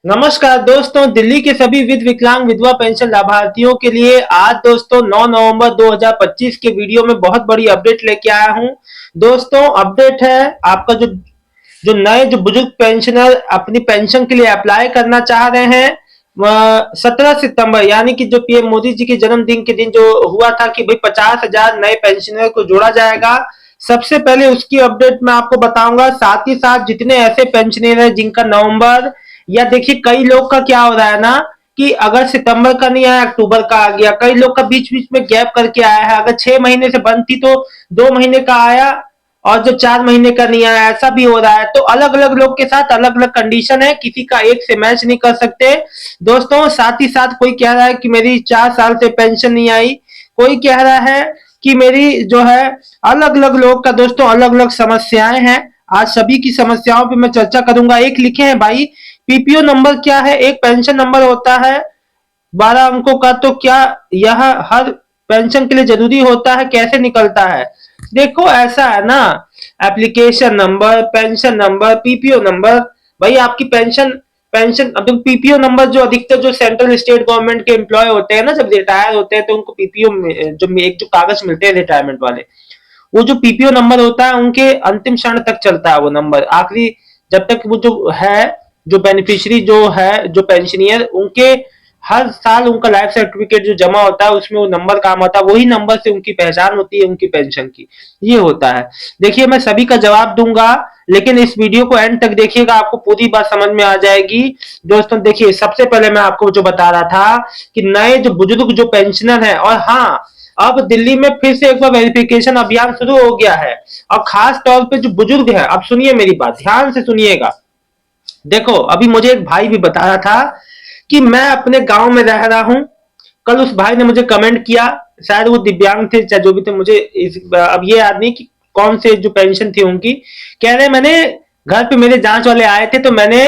नमस्कार दोस्तों, दिल्ली के सभी विकलांग विधवा पेंशन लाभार्थियों के लिए आज दोस्तों 9 नवंबर 2025 के वीडियो में बहुत बड़ी अपडेट लेके आया हूं। दोस्तों अपडेट है आपका जो जो नए जो बुजुर्ग पेंशनर अपनी पेंशन के लिए अप्लाई करना चाह रहे हैं, 17 सितंबर यानी कि जो पीएम मोदी जी के जन्मदिन के दिन जो हुआ था कि भाई 50,000 नए पेंशनर को जोड़ा जाएगा। सबसे पहले उसकी अपडेट मैं आपको बताऊंगा। साथ ही साथ जितने ऐसे पेंशनर हैं जिनका नवंबर या देखिए कई लोग का क्या हो रहा है ना कि अगर सितंबर का नहीं आया अक्टूबर का आ गया, कई लोग का बीच बीच में गैप करके आया है। अगर 6 महीने से बंद थी तो 2 महीने का आया और जो 4 महीने का नहीं आया, ऐसा भी हो रहा है। तो अलग अलग लोग के साथ अलग अलग कंडीशन है, किसी का एक से मैच नहीं कर सकते दोस्तों। साथ ही साथ कोई कह रहा है कि मेरी 4 साल से पेंशन नहीं आई, कोई कह रहा है कि मेरी जो है, अलग अलग लोग का दोस्तों अलग अलग समस्याएं हैं। आज सभी की समस्याओं पे मैं चर्चा करूंगा। एक लिखे हैं भाई, पीपीओ नंबर क्या है? एक पेंशन नंबर होता है 12 अंकों का, तो क्या यह हर पेंशन के लिए जरूरी होता है? कैसे निकलता है? देखो ऐसा है ना, application number, pension number, PPO number. भाई आपकी पेंशन पेंशन अब पीपीओ नंबर जो अधिकतर जो सेंट्रल स्टेट गवर्नमेंट के एम्प्लॉय होते हैं ना, जब रिटायर होते हैं तो उनको पीपीओ जो एक जो कागज मिलते हैं रिटायरमेंट वाले, वो जो पीपीओ नंबर होता है उनके अंतिम क्षण तक चलता है वो नंबर। आखिरी जब तक वो जो है, जो बेनिफिशियरी जो है, जो पेंशनियर, उनके हर साल उनका लाइफ सर्टिफिकेट जो जमा होता है उसमें वो नंबर काम आता है। वही नंबर से उनकी पहचान होती है उनकी पेंशन की। ये होता है। देखिए मैं सभी का जवाब दूंगा, लेकिन इस वीडियो को एंड तक देखिएगा, आपको पूरी बात समझ में आ जाएगी। दोस्तों देखिए, सबसे पहले मैं आपको जो बता रहा था कि नए जो बुजुर्ग जो पेंशनर है, और हाँ, अब दिल्ली में फिर से एक बार वेरिफिकेशन अभियान शुरू हो गया है। और खास तौर पे जो बुजुर्ग है, अब सुनिए मेरी बात, ध्यान से सुनिएगा। देखो अभी मुझे एक भाई भी बता रहा था कि मैं अपने गांव में रह रहा हूं। कल उस भाई ने मुझे कमेंट किया, शायद वो दिव्यांग थे चाहे जो भी थे, मुझे अब ये याद नहीं कि कौन से जो पेंशन थी उनकी। कह रहे मैंने घर पे मेरे जांच वाले आए थे तो मैंने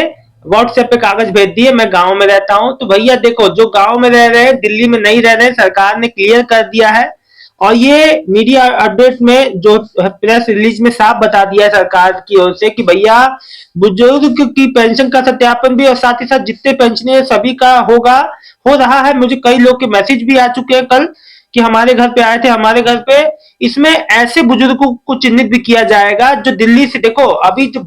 व्हाट्सएप पे कागज भेज दिए, मैं गांव में रहता हूं। तो भैया देखो, जो गांव में रह रहे हैं, दिल्ली में नहीं रह रहे हैं, सरकार ने क्लियर कर दिया है। और ये मीडिया अपडेट में जो प्रेस रिलीज में साफ बता दिया है सरकार की ओर से कि भैया बुजुर्ग की पेंशन का सत्यापन भी और साथ ही साथ जितने पेंशनर सभी का होगा, हो रहा है। मुझे कई लोग के मैसेज भी आ चुके हैं कल कि हमारे घर पे आए थे, हमारे घर पे। इसमें ऐसे बुजुर्गों को चिन्हित भी किया जाएगा जो दिल्ली से, देखो अभी जो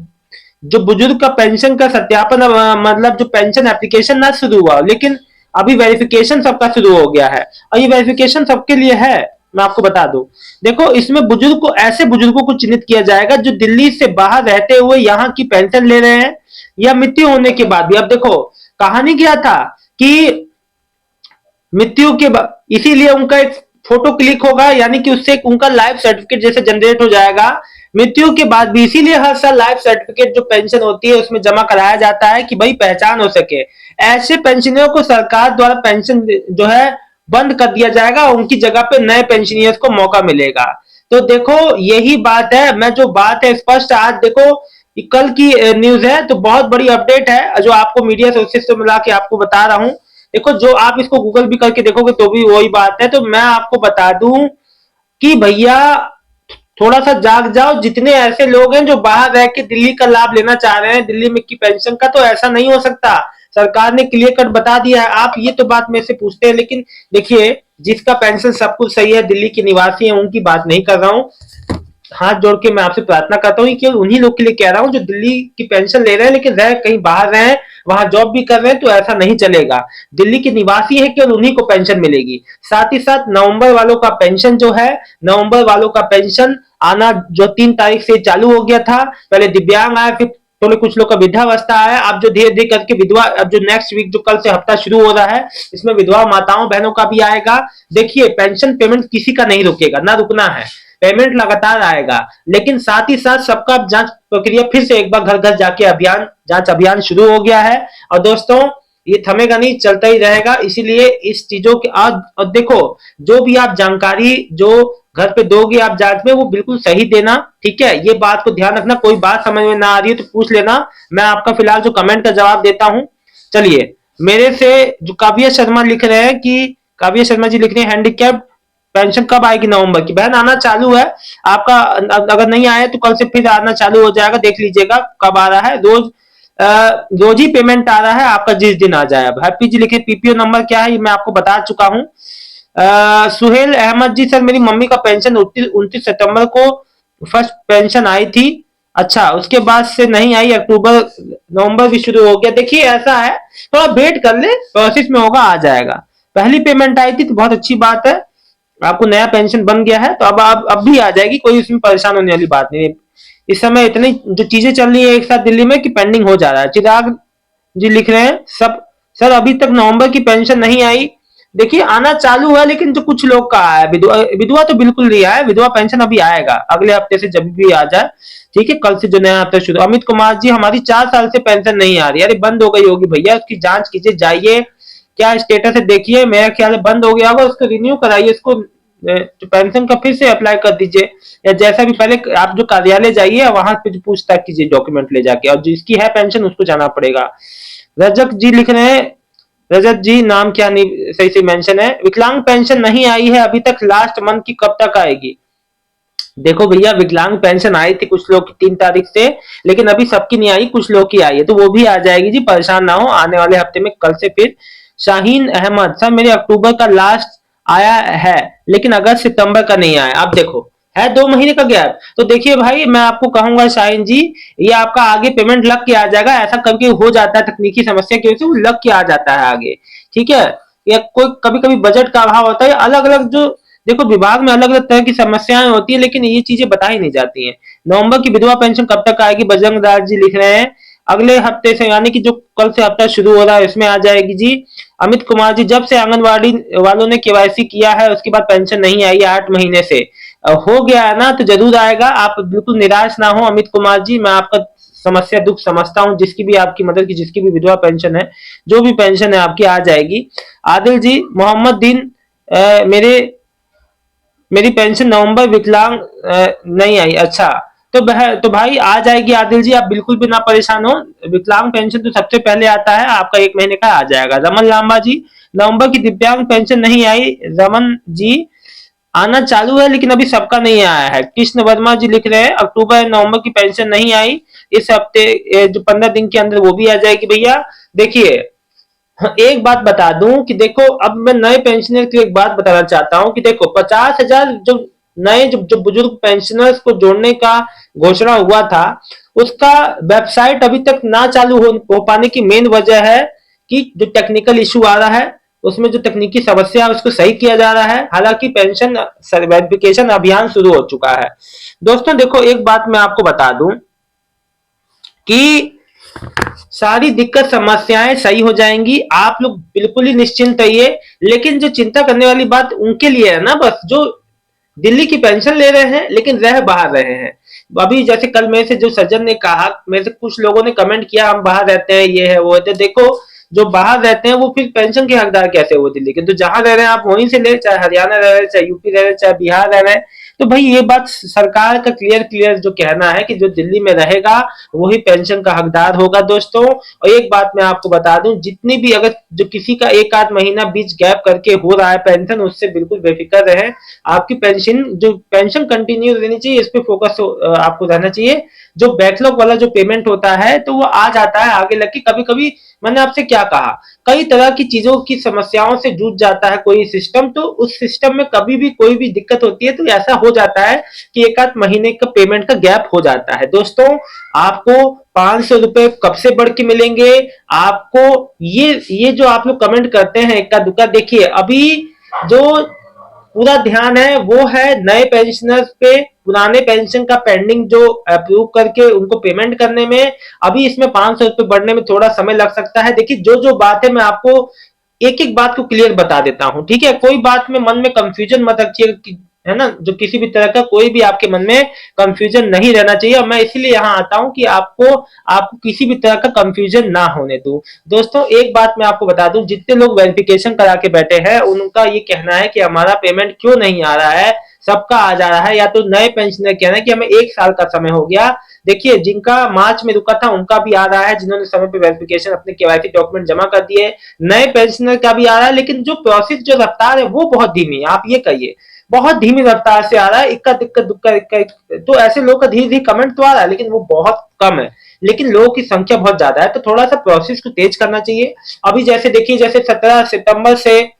जो बुजुर्ग का पेंशन का सत्यापन, मतलब जो पेंशन एप्लीकेशन ना शुरू हुआ, लेकिन अभी वेरिफिकेशन सबका शुरू हो गया है। और ये वेरिफिकेशन सबके लिए है, मैं आपको बता दूं। देखो इसमें बुजुर्ग को, ऐसे बुजुर्गों को चिन्हित किया जाएगा जो दिल्ली से बाहर रहते हुए यहाँ की पेंशन ले रहे हैं या मृत्यु होने के बाद भी। अब देखो कहानी क्या था कि मृत्यु के बाद, इसीलिए उनका एक फोटो क्लिक होगा, यानी कि उससे उनका लाइफ सर्टिफिकेट जैसे जनरेट हो जाएगा। मृत्यु के बाद भी इसीलिए हर साल लाइफ सर्टिफिकेट जो पेंशन होती है उसमें जमा कराया जाता है कि भाई पहचान हो सके। ऐसे पेंशनरों को सरकार द्वारा पेंशन जो है बंद कर दिया जाएगा, उनकी जगह पे नए पेंशनियर्स को मौका मिलेगा। तो देखो यही बात है, मैं जो बात है स्पष्ट, आज देखो कल की न्यूज है, तो बहुत बड़ी अपडेट है जो आपको मीडिया सोर्सेस से मिला के आपको बता रहा हूं। देखो जो आप इसको गूगल भी करके देखोगे तो भी वही बात है। तो मैं आपको बता दूं कि भैया थोड़ा सा जाग जाओ। जितने ऐसे लोग हैं जो बाहर रह के दिल्ली का लाभ लेना चाह रहे हैं, दिल्ली में की पेंशन का, तो ऐसा नहीं हो सकता। सरकार ने क्लियर कट बता दिया है। आप ये तो बात मेरे से पूछते हैं, लेकिन देखिए जिसका पेंशन सब कुछ सही है, दिल्ली के निवासी है, उनकी बात नहीं कर रहा हूँ। हाथ जोड़ के मैं आपसे प्रार्थना करता हूँ कि उन्हीं लोग के लिए कह रहा हूँ जो दिल्ली की पेंशन ले रहे हैं लेकिन रह कहीं बाहर रहे हैं, वहां जॉब भी कर रहे हैं, तो ऐसा नहीं चलेगा। दिल्ली के निवासी है, केवल उन्हीं को पेंशन मिलेगी। साथ ही साथ नवंबर वालों का पेंशन जो है, नवंबर वालों का पेंशन आना जो 3 तारीख से चालू हो गया था। पहले दिव्यांग आया, फिर थोड़े कुछ लोग का वृद्धावस्था आया, अब जो धीरे धीरे करके विधवा, अब जो नेक्स्ट वीक जो कल से हफ्ता शुरू हो रहा है, इसमें विधवा माताओं बहनों का भी आएगा। देखिए पेंशन पेमेंट किसी का नहीं रुकेगा, ना रुकना है, पेमेंट लगातार आएगा। लेकिन साथ ही साथ सबका जांच प्रक्रिया फिर से एक बार घर घर जाके अभियान, जांच अभियान शुरू हो गया है। और दोस्तों ये थमेगा नहीं, चलता ही रहेगा। इसीलिए इस चीजों के आज, और देखो जो भी आप जानकारी जो घर पे दोगे आप जांच में, वो बिल्कुल सही देना, ठीक है? ये बात को ध्यान रखना। कोई बात समझ में ना आ रही है तो पूछ लेना, मैं आपका फिलहाल जो कमेंट का जवाब देता हूं। चलिए, मेरे से जो काव्य शर्मा लिख रहे हैं कि, काव्य शर्मा जी लिख रहे हैं हैंडीकैप पेंशन कब आएगी? नवंबर की। बहन आना चालू है आपका, अगर नहीं आया तो कल से फिर आना चालू हो जाएगा, देख लीजिएगा कब आ रहा है। रोज रोज ही पेमेंट आ रहा है, आपका जिस दिन आ जाए। अब हैप्पी जी लिखे, पीपीओ नंबर क्या है ये मैं आपको बता चुका हूँ। सुहेल अहमद जी, सर मेरी मम्मी का पेंशन 29 सितंबर को फर्स्ट पेंशन आई थी, अच्छा उसके बाद से नहीं आई, अक्टूबर नवंबर भी शुरू हो गया। देखिए ऐसा है, थोड़ा वेट कर ले, प्रोसेस में होगा, आ जाएगा। पहली पेमेंट आई थी तो बहुत अच्छी बात है, आपको नया पेंशन बन गया है, तो अब भी आ जाएगी, कोई इसमें परेशान होने वाली बात नहीं है। इस समय इतनी जो चीजें चल रही है एक साथ दिल्ली में कि पेंडिंग हो जा रहा है। चिराग जी लिख रहे हैं सब, सर अभी तक नवंबर की पेंशन नहीं आई। देखिए आना चालू है, लेकिन जो कुछ लोग का आया है, विधवा विधवा तो बिल्कुल नहीं आया है, विधवा पेंशन अभी आएगा अगले हफ्ते से जब भी आ जाए, ठीक है, कल से जो नया हफ्ता शुरू। अमित कुमार जी, हमारी 4 साल से पेंशन नहीं आ रही, अरे बंद हो गई होगी भैया, उसकी जांच कीजिए, जाइए क्या स्टेटस है देखिए, मेरा ख्याल है बंद हो गया होगा, उसको रिन्यू कराइए, उसको जो पेंशन का फिर से अप्लाई कर दीजिए, या जैसा भी पहले आप जो कार्यालय जाइए वहां पे पूछताछ कीजिए डॉक्यूमेंट ले जाके, और जिसकी है पेंशन उसको जाना पड़ेगा। रजक जी लिख रहे हैं, रजत जी नाम क्या नहीं सही से मेंशन है, विकलांग पेंशन नहीं आई है अभी तक, लास्ट मंथ की कब तक आएगी? देखो भैया, विकलांग पेंशन आई थी कुछ लोग की 3 तारीख से, लेकिन अभी सबकी नहीं आई, कुछ लोग की आई है, तो वो भी आ जाएगी जी, परेशान ना हो, आने वाले हफ्ते में कल से फिर। शाहीन अहमद, सर मेरे अक्टूबर का लास्ट आया है, लेकिन अगस्त सितंबर का नहीं आया, अब देखो है 2 महीने का गैप, तो देखिए भाई मैं आपको कहूंगा शाहीन जी, ये आपका आगे पेमेंट लग के आ जाएगा, ऐसा कभी हो जाता है तकनीकी समस्या की वजह से, वो लग के आ जाता है आगे, ठीक है। या कोई कभी कभी बजट का अभाव होता है, अलग अलग जो देखो विभाग में अलग अलग तरह की समस्याएं होती है, लेकिन ये चीजें बताई नहीं जाती हैं। नवंबर की विधवा पेंशन कब तक आएगी, बजरंग दास जी लिख रहे हैं, अगले हफ्ते से, यानी कि जो कल से हफ्ता शुरू हो रहा है इसमें आ जाएगी जी। अमित कुमार जी, जब से आंगनबाड़ी वालों ने केवाईसी किया है उसके बाद पेंशन नहीं आई 8 महीने से, हो गया है ना, तो जरूर आएगा, आप बिल्कुल निराश ना हो अमित कुमार जी, मैं आपका समस्या दुख समझता हूँ, जिसकी भी आपकी मदद की, जिसकी भी विधवा पेंशन है, जो भी पेंशन है आपकी आ जाएगी। आदिल जी, मोहम्मद दिन, मेरे मेरी पेंशन नवंबर विकलांग नहीं आई, अच्छा तो भाई आ जाएगी आदिल जी, आप बिल्कुल भी ना परेशान हो, विकलांग पेंशन तो सबसे पहले आता है, आपका 1 महीने का आ जाएगा। रमन लांबा जी, नवंबर की दिव्यांग पेंशन नहीं आई, रमन जी आना चालू है लेकिन अभी सबका नहीं आया है। कृष्ण वर्मा जी लिख रहे हैं, अक्टूबर नवंबर की पेंशन नहीं आई, इस हफ्ते जो 15 दिन के अंदर वो भी आ जाएगी भैया। देखिए एक बात बता दूं कि देखो, अब मैं नए पेंशनर को एक बात बताना चाहता हूं कि देखो 50,000 जो नए जो बुजुर्ग पेंशनर्स को जोड़ने का घोषणा हुआ था, उसका वेबसाइट अभी तक ना चालू हो पाने की मेन वजह है कि जो टेक्निकल इशू आ रहा है, उसमें जो तकनीकी समस्या है उसको सही किया जा रहा है, हालांकि पेंशन वेरिफिकेशन अभियान शुरू हो चुका है। दोस्तों देखो एक बात मैं आपको बता दूं कि सारी दिक्कत समस्याएं सही हो जाएंगी, आप लोग बिल्कुल ही निश्चिंत रहिए। लेकिन जो चिंता करने वाली बात उनके लिए है ना, बस जो दिल्ली की पेंशन ले रहे हैं लेकिन रह बाहर रहे हैं। अभी जैसे कल मेरे से जो सज्जन ने कहा, मेरे से कुछ लोगों ने कमेंट किया हम बाहर रहते हैं, ये है वो है, तो देखो जो बाहर रहते हैं वो फिर पेंशन के हकदार कैसे हुए दिल्ली के, तो जहां रह रहे हैं आप वहीं से ले, चाहे हरियाणा रह रहे हैं, चाहे यूपी रह रहे हैं, चाहे बिहार रह रहे हैं। तो भाई ये बात सरकार का क्लियर क्लियर जो कहना है कि जो दिल्ली में रहेगा वही पेंशन का हकदार होगा दोस्तों। और एक बात मैं आपको बता दूं, जितनी भी अगर जो किसी का 1 आध महीना बीच गैप करके हो रहा है पेंशन, उससे बिल्कुल बेफिक्र रहे, आपकी पेंशन कंटिन्यू रहनी चाहिए, इस पे फोकस आपको रहना चाहिए। जो बैकलॉग वाला जो पेमेंट होता है तो वो आ जाता है आगे लग के, कभी कभी मैंने आपसे क्या कहा, कई तरह की चीजों की समस्याओं से जूझ जाता है कोई सिस्टम, तो उस सिस्टम में कभी भी कोई भी दिक्कत होती है तो ऐसा हो जाता है कि 1 आध महीने का पेमेंट का गैप हो जाता है। दोस्तों आपको 500 रुपए कब से बढ़ के मिलेंगे आपको, ये जो आप लोग कमेंट करते हैं इक्का दुक्का, देखिए अभी जो पूरा ध्यान है वो है नए पेंशनर्स पे, पुराने पेंशन का पेंडिंग जो अप्रूव करके उनको पेमेंट करने में। अभी इसमें 500 रुपए बढ़ने में थोड़ा समय लग सकता है। देखिए जो जो बात है मैं आपको एक एक बात को क्लियर बता देता हूं, ठीक है, कोई बात में मन में कंफ्यूजन मत रखिएगा, है ना, जो किसी भी तरह का कोई भी आपके मन में कंफ्यूजन नहीं रहना चाहिए, और मैं इसीलिए यहाँ आता हूं कि आपको आपको किसी भी तरह का कंफ्यूजन ना होने दूं। दोस्तों एक बात मैं आपको बता दूं, जितने लोग वेरिफिकेशन करा के बैठे हैं उनका ये कहना है कि हमारा पेमेंट क्यों नहीं आ रहा है, सबका आ जा रहा है, या तो नए पेंशनर कहना है कि हमें 1 साल का समय हो गया। देखिए जिनका मार्च में रुका था उनका भी आ रहा है, जिन्होंने समय पे वेरिफिकेशन अपने केवाईसी डॉक्यूमेंट जमा कर दिए, नए पेंशनर का भी आ रहा है, लेकिन जो प्रोसेस जो रफ्तार है वो बहुत धीमी है, आप ये कहिए बहुत धीमी रफ्तार से आ रहा है, इक्का दिक्कत दुक्का इक्का, तो ऐसे लोग का धीरे धीरे कमेंट तो आ रहा है लेकिन वो बहुत कम है। लेकिन लोगों की संख्या बहुत ज्यादा है, तो थोड़ा सा प्रोसेस को तेज करना चाहिए। अभी जैसे देखिए, जैसे 17 सितंबर से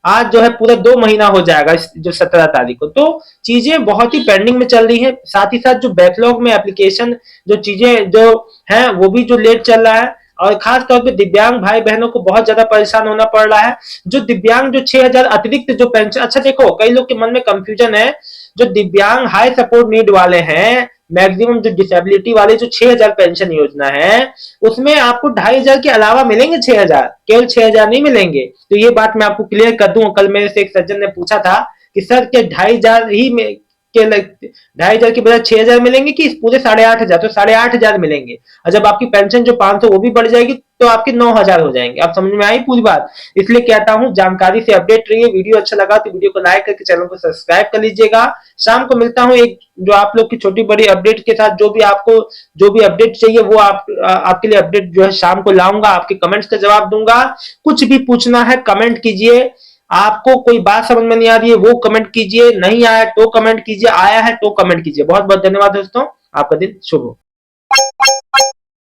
आज जो है पूरा 2 महीना हो जाएगा, जो 17 तारीख को, तो चीजें बहुत ही पेंडिंग में चल रही है। साथ ही साथ जो बैकलॉग में एप्लीकेशन, जो चीजें जो है वो भी जो लेट चल रहा है, और खास तौर पे दिव्यांग भाई बहनों को बहुत ज्यादा परेशान होना पड़ रहा है। जो दिव्यांग जो 6,000 अतिरिक्त जो पेंशन, अच्छा देखो, कई लोग के मन में कंफ्यूजन है, जो दिव्यांग हाई सपोर्ट नीड वाले हैं, मैक्सिमम जो डिसेबिलिटी वाले, जो 6,000 पेंशन योजना है, उसमें आपको 2,500 के अलावा मिलेंगे 6,000, केवल 6,000 नहीं मिलेंगे। तो ये बात मैं आपको क्लियर कर दूं। कल मेरे से एक सज्जन ने पूछा था कि सर क्या 2,500 ही में के 2,500 के बजाय 6,000 मिलेंगे कि पूरे 8,500? तो 8,500 मिलेंगे, और जब आपकी पेंशन जो 500 वो भी बढ़ जाएगी तो आपके 9,000 हो जाएंगे। आप समझ में आई पूरी बात? इसलिए कहता हूं, जानकारी से अपडेट रहिए। वीडियो अच्छा लगा तो वीडियो को लाइक करके चैनल को सब्सक्राइब कर लीजिएगा। शाम को मिलता हूं एक जो आप लोग की छोटी बड़ी अपडेट के साथ। जो भी आपको जो भी अपडेट चाहिए वो आपके लिए अपडेट जो है शाम को लाऊंगा। आपके कमेंट्स का जवाब दूंगा। कुछ भी पूछना है कमेंट कीजिए। आपको कोई बात समझ में नहीं आ रही है वो कमेंट कीजिए, नहीं आया तो कमेंट कीजिए, आया है तो कमेंट कीजिए। बहुत बहुत धन्यवाद दोस्तों, आपका दिन शुभ हो।